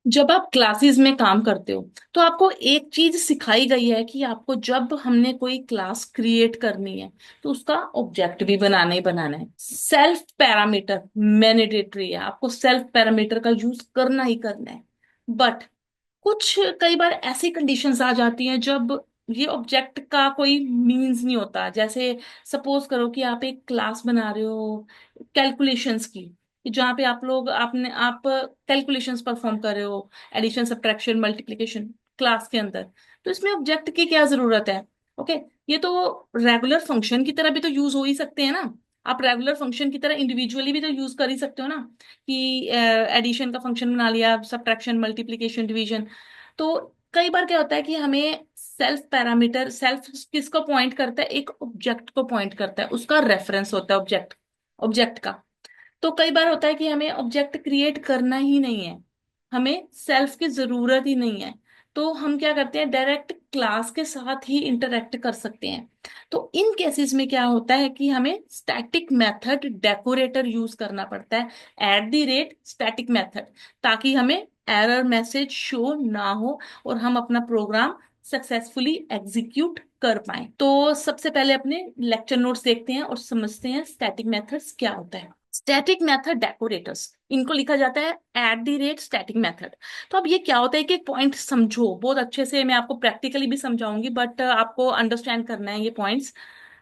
जब आप क्लासेस में काम करते हो तो आपको एक चीज सिखाई गई है कि आपको जब हमने कोई क्लास क्रिएट करनी है तो उसका ऑब्जेक्ट भी बनाना ही बनाना है। सेल्फ पैरामीटर मैंडेटरी है, आपको सेल्फ पैरामीटर का यूज करना ही करना है। बट कुछ कई बार ऐसी कंडीशंस आ जाती हैं जब ये ऑब्जेक्ट का कोई मीन्स नहीं होता। जैसे सपोज करो कि आप एक क्लास बना रहे हो कैलकुलेशंस की, कि जहाँ पे आप कैलकुलेशंस परफॉर्म कर रहे हो, एडिशन सब्ट्रैक्शन मल्टीप्लिकेशन क्लास के अंदर। तो इसमें ऑब्जेक्ट की क्या जरूरत है? ओके, ये तो रेगुलर फंक्शन की तरह भी तो यूज हो ही सकते हैं ना। आप रेगुलर फंक्शन की तरह इंडिविजुअली भी तो यूज कर ही सकते हो ना, कि एडिशन का फंक्शन बना लिया, सब्ट्रैक्शन मल्टीप्लिकेशन डिवीजन। तो कई बार क्या होता है कि हमें सेल्फ पैरामीटर, सेल्फ किसको पॉइंट करता है? एक ऑब्जेक्ट को पॉइंट करता है, उसका रेफरेंस होता है ऑब्जेक्ट, ऑब्जेक्ट का। तो कई बार होता है कि हमें ऑब्जेक्ट क्रिएट करना ही नहीं है, हमें सेल्फ की जरूरत ही नहीं है। तो हम क्या करते हैं, डायरेक्ट क्लास के साथ ही इंटरेक्ट कर सकते हैं। तो इन केसेस में क्या होता है कि हमें स्टैटिक मेथड डेकोरेटर यूज करना पड़ता है, eight the rate static method, ताकि हमें एरर मैसेज शो ना हो और हम अपना प्रोग्राम सक्सेसफुली एग्जीक्यूट कर पाए। तो सबसे पहले अपने लेक्चर नोट्स देखते हैं और समझते हैं स्टैटिक मेथड्स क्या होता है। स्टैटिक मेथड डेकोरेटर्स, इनको लिखा जाता है eight the rate static method. तो अब ये क्या होता है कि एक पॉइंट समझो बहुत अच्छे से, मैं आपको प्रैक्टिकली भी समझाऊंगी बट आपको अंडरस्टैंड करना है ये points.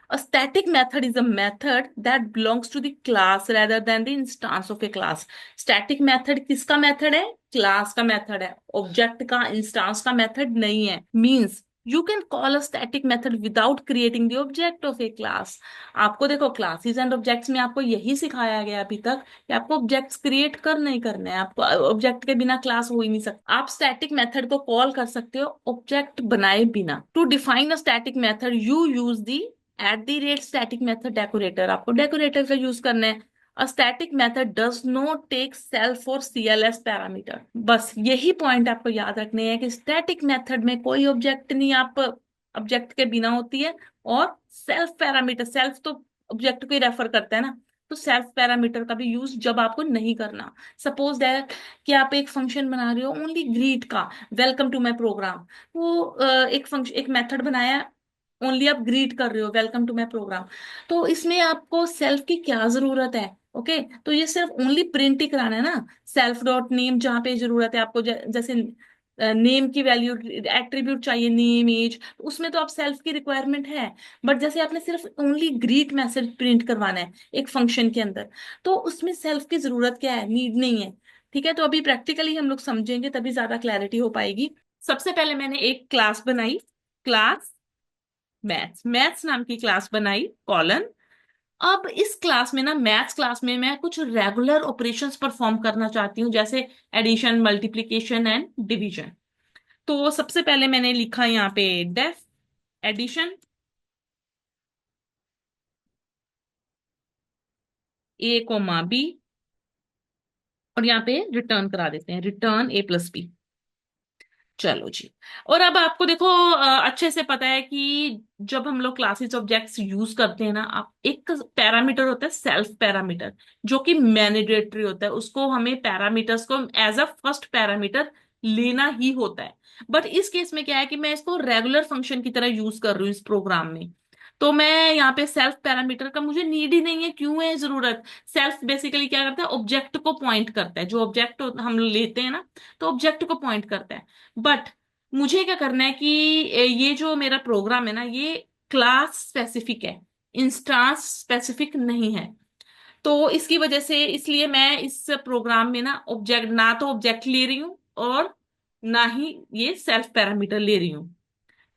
A static method is a method that belongs to the class rather than the instance of a class. Static method किसका मेथड है? क्लास का मेथड है, ऑब्जेक्ट का, इंस्टांस का मेथड नहीं है। Means you can call a static method without creating the object of A class. आपको देखो क्लासेस एंड ऑब्जेक्ट्स में आपको यही सिखाया गया अभी तक कि आपको ऑब्जेक्ट्स क्रिएट करना ही करना है, आपको ऑब्जेक्ट के बिना क्लास हो ही नहीं सकता। आप स्टैटिक मेथड को कॉल कर सकते हो ऑब्जेक्ट बनाए बिना। To define a static method you use the at the rate static method decorator, आपको डेकोरेटर का यूज करना है। A static method does not take self और सीएलएस पैरामीटर। बस यही पॉइंट आपको याद रखने हैं कि स्टैटिक मेथड में कोई ऑब्जेक्ट नहीं, आप ऑब्जेक्ट के बिना होती है। और सेल्फ पैरामीटर, सेल्फ तो ऑब्जेक्ट को ही रेफर करता है ना, तो सेल्फ पैरामीटर का भी यूज जब आपको नहीं करना। सपोज दैट कि आप एक फंक्शन बना रहे हो ओनली ग्रीट का, वेलकम टू माई प्रोग्राम। वो एक फंक्शन, एक मेथड बनाया, ओनली आप ग्रीट कर रहे हो वेलकम टू माई प्रोग्राम। तो इसमें आपको सेल्फ की क्या जरूरत है? ओके, तो ये सिर्फ ओनली प्रिंट ही कराना है ना। सेल्फ डॉट नेम जहाँ पे जरूरत है आपको, जैसे नेम की वैल्यू, एट्रीब्यूट चाहिए नेम एज, तो उसमें तो आप सेल्फ की रिक्वायरमेंट है। बट जैसे आपने सिर्फ ओनली ग्रीट मैसेज प्रिंट करवाना है एक फंक्शन के अंदर, तो उसमें सेल्फ की जरूरत क्या है? नीड नहीं है। ठीक है, तो अभी प्रैक्टिकली हम लोग समझेंगे तभी ज्यादा क्लैरिटी हो पाएगी। सबसे पहले मैंने एक क्लास बनाई, क्लास मैथ्स, मैथ्स नाम की क्लास बनाई, कॉलन। अब इस क्लास में ना, मैथ्स क्लास में मैं कुछ रेगुलर ऑपरेशंस परफॉर्म करना चाहती हूँ, जैसे एडिशन मल्टीप्लिकेशन एंड डिवीजन। तो सबसे पहले मैंने लिखा यहाँ पे डेफ एडिशन, ए कोमा बी, और यहाँ पे रिटर्न करा देते हैं, रिटर्न ए प्लस बी। चलो जी। और अब आपको देखो अच्छे से पता है कि जब हम लोग क्लासेस ऑब्जेक्ट्स यूज करते हैं ना, आप एक पैरामीटर होता है सेल्फ पैरामीटर, जो कि मैंडेटरी होता है, उसको हमें पैरामीटर्स को एज अ फर्स्ट पैरामीटर लेना ही होता है। बट इस केस में क्या है कि मैं इसको रेगुलर फंक्शन की तरह यूज कर रही हूँ इस प्रोग्राम में। तो मैं यहाँ पे सेल्फ पैरामीटर का मुझे नीड ही नहीं है। क्यों है जरूरत? सेल्फ बेसिकली क्या करता है, ऑब्जेक्ट को पॉइंट करता है, जो ऑब्जेक्ट हम लेते हैं ना, तो ऑब्जेक्ट को पॉइंट करता है। बट मुझे क्या करना है कि ये जो मेरा प्रोग्राम है ना, ये क्लास स्पेसिफिक है, इंस्टांस स्पेसिफिक नहीं है। तो इसकी वजह से, इसलिए मैं इस प्रोग्राम में ना ऑब्जेक्ट, ना तो ऑब्जेक्ट ले रही हूँ और ना ही ये सेल्फ पैरामीटर ले रही हूँ।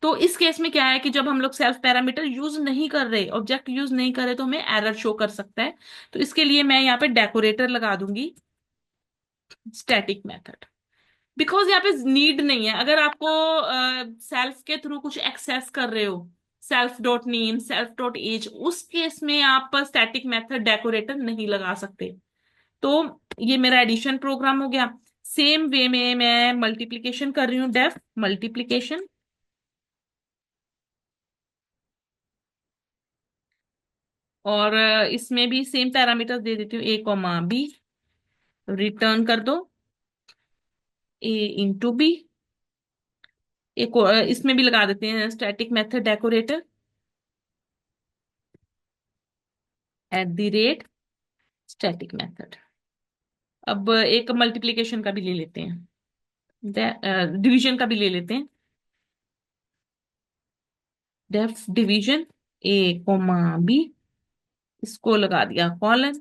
तो इस केस में क्या है कि जब हम लोग सेल्फ पैरामीटर यूज नहीं कर रहे, ऑब्जेक्ट यूज नहीं कर रहे, तो हमें एरर शो कर सकता है। तो इसके लिए मैं यहाँ पे डेकोरेटर लगा दूंगी, स्टैटिक मेथड। बिकॉज यहाँ पे नीड नहीं है। अगर आपको सेल्फ के थ्रू कुछ एक्सेस कर रहे हो, self dot name, self dot age, उस केस में आप स्टैटिक मेथड डेकोरेटर नहीं लगा सकते। तो ये मेरा एडिशन प्रोग्राम हो गया। सेम वे में मैं मल्टीप्लीकेशन कर रही हूँ, डेफ मल्टीप्लीकेशन। और इसमें भी सेम पैरामीटर दे देती हूँ, ए कॉमा बी, रिटर्न कर दो। ए इंटू बी। एक इसमें भी लगा देते हैं static method decorator, eight the rate static method. अब एक मल्टीप्लिकेशन का भी ले लेते हैं, डिवीजन का भी ले लेते हैं। Def division A comma B, इसको लगा दिया कॉलन,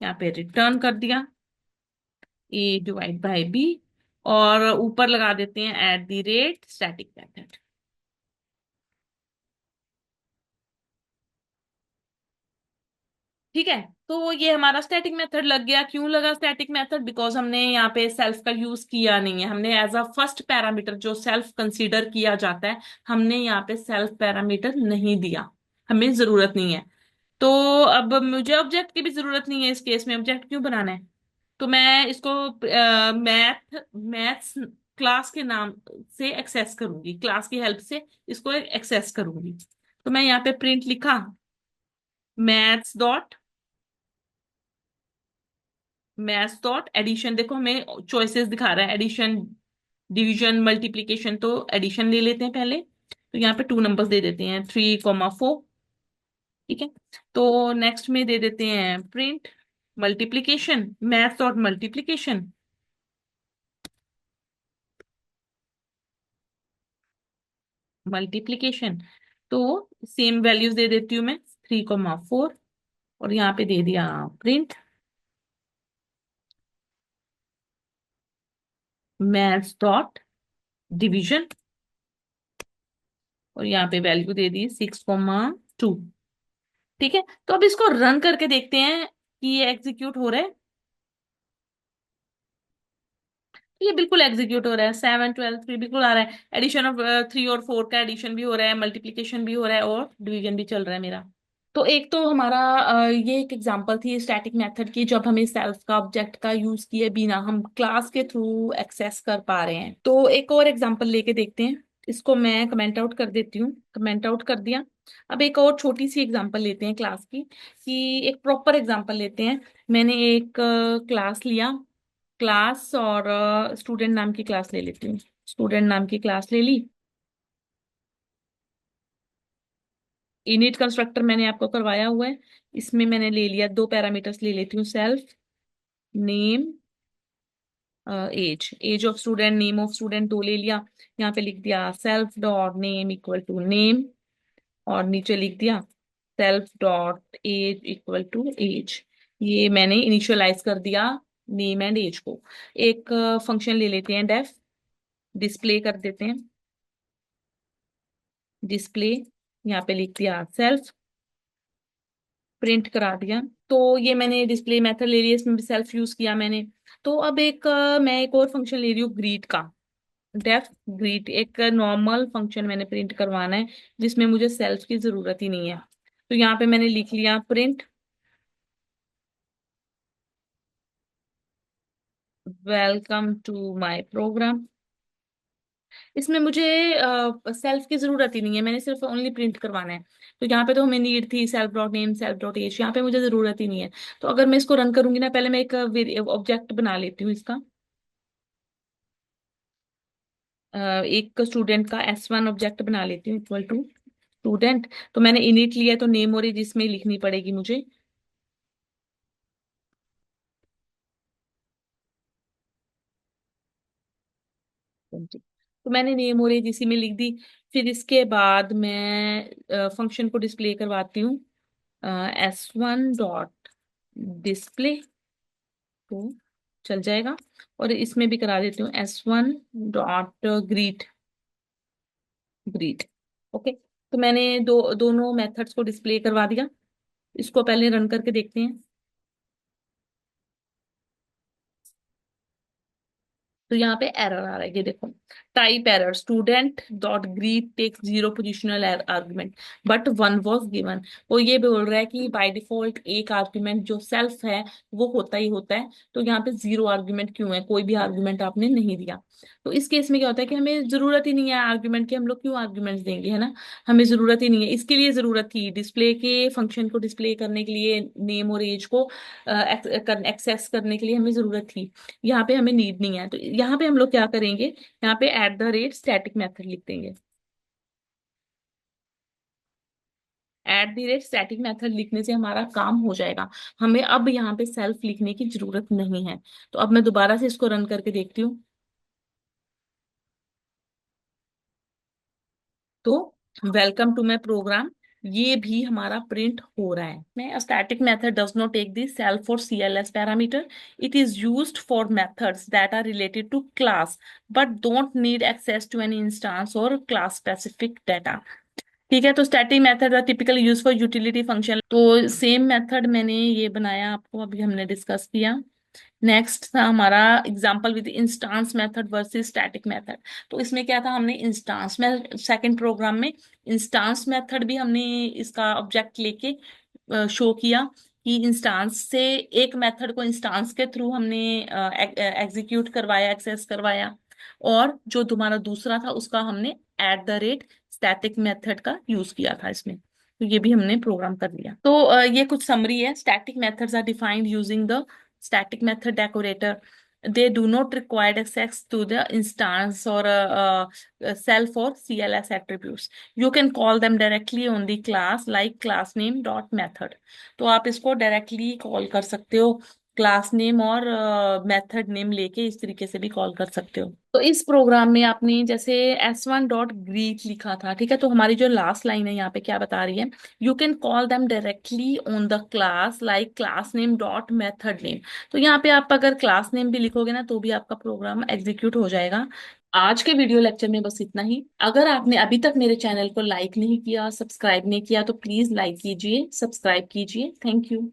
यहाँ पे रिटर्न कर दिया ए डिवाइड बाय बी, और ऊपर लगा देते हैं eight the rate static method. ठीक है, तो ये हमारा स्टैटिक मेथड लग गया। क्यों लगा स्टैटिक मेथड? बिकॉज हमने यहाँ पे सेल्फ का यूज किया नहीं है, हमने एज अ फर्स्ट पैरामीटर जो सेल्फ कंसीडर किया जाता है, हमने यहाँ पे सेल्फ पैरामीटर नहीं दिया, हमें जरूरत नहीं है। तो अब मुझे ऑब्जेक्ट की भी जरूरत नहीं है इस केस में, ऑब्जेक्ट क्यों बनाना है? तो मैं इसको मैथ्स क्लास के नाम से एक्सेस करूंगी, क्लास की हेल्प से इसको एक्सेस करूंगी। तो मैं यहाँ पे प्रिंट लिखा, मैथ्स डॉट एडिशन। देखो हमें चॉइसेस दिखा रहा है, एडिशन, डिवीजन, मल्टीप्लीकेशन। तो एडिशन ले लेते हैं पहले, तो यहाँ पे टू नंबर्स दे देते हैं, 3,4। ठीक है, तो नेक्स्ट में दे देते हैं print multiplication, maths dot multiplication, multiplication. तो सेम वैल्यूज दे देती हूँ मैं, 3,4, और यहाँ पे दे दिया प्रिंट मैथ्स डॉट डिवीजन, और यहाँ पे वैल्यू दे दी 6,2। ठीक है, तो अब इसको रन करके देखते हैं कि ये एग्जीक्यूट हो रहा है। ये बिल्कुल एग्जीक्यूट हो रहा है, 7, 12, 3 बिल्कुल आ रहा है। एडिशन ऑफ 3 और 4 का एडिशन भी हो रहा है, मल्टीप्लीकेशन भी हो रहा है, और डिवीजन भी चल रहा है मेरा। तो एक तो हमारा ये एक एग्जांपल थी स्टैटिक मेथड की, जब हमें सेल्फ का ऑब्जेक्ट का यूज किए बिना हम क्लास के थ्रू एक्सेस कर पा रहे हैं। तो एक और एग्जांपल लेके देखते हैं, इसको मैं कमेंट आउट कर देती हूँ, कमेंट आउट कर दिया। अब एक और छोटी सी एग्जांपल लेते हैं क्लास की, कि एक प्रॉपर एग्जांपल लेते हैं। मैंने एक क्लास लिया, क्लास, और स्टूडेंट नाम की क्लास ले लेती हूँ, स्टूडेंट नाम की क्लास ले ली। इनिट कंस्ट्रक्टर मैंने आपको करवाया हुआ है, इसमें मैंने ले लिया दो पैरामीटर्स ले लेती हूँ, self, name, age. Age of student, name of student दो ले लिया। यहाँ पे लिख दिया self dot name equal to name, और नीचे लिख दिया self dot age equal to age. ये मैंने इनिशियलाइज कर दिया नेम एंड एज को। एक फंक्शन ले लेते हैं डेफ, डिस्प्ले कर देते हैं, डिस्प्ले, यहाँ पे लिख दिया सेल्फ, प्रिंट करा दिया। तो ये मैंने डिस्प्ले मेथड ले लिया, इसमें भी सेल्फ यूज किया मैंने। तो अब मैं एक और फंक्शन ले रही हूँ ग्रीट का, डेफ ग्रीट, एक नॉर्मल फंक्शन मैंने प्रिंट करवाना है, जिसमें मुझे सेल्फ की जरूरत ही नहीं है। तो यहाँ पे मैंने लिख लिया print welcome to my program. इसमें मुझे सेल्फ की जरूरत ही नहीं है, मैंने सिर्फ ओनली प्रिंट करवाना है। तो यहाँ पे तो हमें नीड थी self dot name, self dot age, यहाँ पे मुझे जरूरत ही नहीं है। तो अगर मैं इसको रन करूंगी ना, पहले मैं एक ऑब्जेक्ट बना लेती हूँ इसका, एक स्टूडेंट का S1 ऑब्जेक्ट बना लेती हूँ, इक्वल टू स्टूडेंट। तो मैंने इनिट लिया है, तो नेम और एज इसमें लिखनी पड़ेगी मुझे। तो मैंने नेम और एज इसी में लिख दी। फिर इसके बाद मैं फंक्शन को डिस्प्ले करवाती हूँ, S1 डॉट डिस्प्ले, तो चल जाएगा। और इसमें भी करा देती हूँ S1 dot greet, greet. Okay, तो मैंने दोनों मेथड्स को डिस्प्ले करवा दिया। इसको पहले रन करके देखते हैं। तो यहाँ पे एरर आ रहा है, ये देखो, type error, student dot greet takes zero positional argument but one was given. वो ये बोल रहा है कि बाय डिफॉल्ट एक आर्गुमेंट जो सेल्फ है वो होता ही होता है, तो यहाँ पे जीरो आर्गुमेंट क्यों है, कोई भी आर्गुमेंट आपने नहीं दिया। तो इस केस में क्या होता है कि हमें जरूरत ही नहीं है आर्गुमेंट की, हम लोग क्यों आर्गुमेंट्स देंगे, है ना। हमें जरूरत ही नहीं है, इसके लिए जरूरत थी डिस्प्ले के फंक्शन को डिस्प्ले करने के लिए, नेम और एज को एक्सेस करने के लिए हमें जरूरत थी। यहाँ पे हमें नीड नहीं है, तो यहाँ पे हम लोग क्या करेंगे, यहाँ पे eight the rate static method लिख देंगे। Eight the rate static method लिखने से हमारा काम हो जाएगा। हमें अब यहाँ पे सेल्फ लिखने की जरूरत नहीं है। तो अब मैं दोबारा से इसको रन करके देखती हूँ। तो वेलकम टू माई प्रोग्राम, ये भी हमारा प्रिंट हो रहा है। मैं static method does not take the self और CLS parameter. It is used for methods that are related to class but don't need access to any instance और class specific data. ठीक है, तो static method are typically use for utility function. तो same method मैंने ये बनाया, आपको अभी हमने डिस्कस किया। नेक्स्ट था हमारा example with instance method versus static method. तो इसमें क्या था, हमने इंस्टांस में सेकंड प्रोग्राम में इंस्टांस मेथड भी हमने इसका ऑब्जेक्ट लेके शो किया कि इंस्टांस से एक मेथड को इंस्टांस के थ्रू हमने एग्जीक्यूट करवाया, एक्सेस करवाया। और जो तुम्हारा दूसरा था उसका हमने eight the rate static method का यूज किया था इसमें। तो ये भी हमने प्रोग्राम कर लिया। तो ये कुछ समरी है। Static methods are defined using the static method decorator. They do not require access to the instance or self or CLS attributes. You can call them directly on the class like class name dot method. तो आप इसको directly call कर सकते हो, class name और method name लेके इस तरीके से भी कॉल कर सकते हो। तो इस प्रोग्राम में आपने जैसे s1.greet लिखा था, ठीक है, तो हमारी जो लास्ट लाइन है यहाँ पे क्या बता रही है, you can call them directly on the class like class name dot method name. तो यहाँ पे आप अगर क्लास नेम भी लिखोगे ना तो भी आपका प्रोग्राम एग्जीक्यूट हो जाएगा। आज के वीडियो लेक्चर में बस इतना ही। अगर आपने अभी तक मेरे चैनल को लाइक नहीं किया, सब्सक्राइब नहीं किया, तो प्लीज लाइक कीजिए, सब्सक्राइब कीजिए। Thank you.